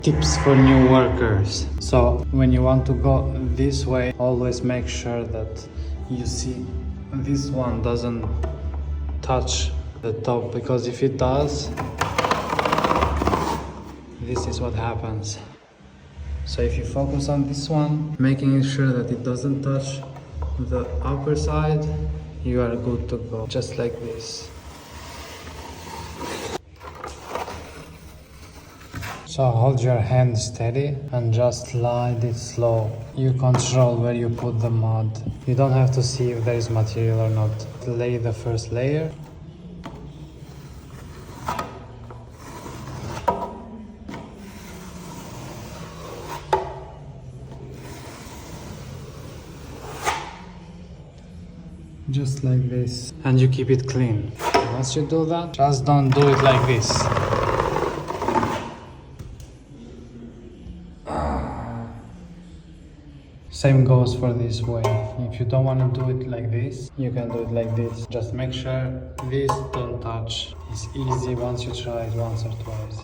Tips for new workers. So when you want to go this way, always make sure that you see this one doesn't touch the top, because if it does, this is what happens. So if you focus on this one, making sure that it doesn't touch the upper side, you are good to go, just like this. So hold your hand steady and just slide it slow. You control where you put the mud. You don't have to see if there is material or not. Lay the first layer. Just like this. And you keep it clean. Once you do that, just don't do it like this. Same goes for this way. If you don't want to do it like this, you can do it like this. Just make sure this don't touch. It's easy once you try it once or twice.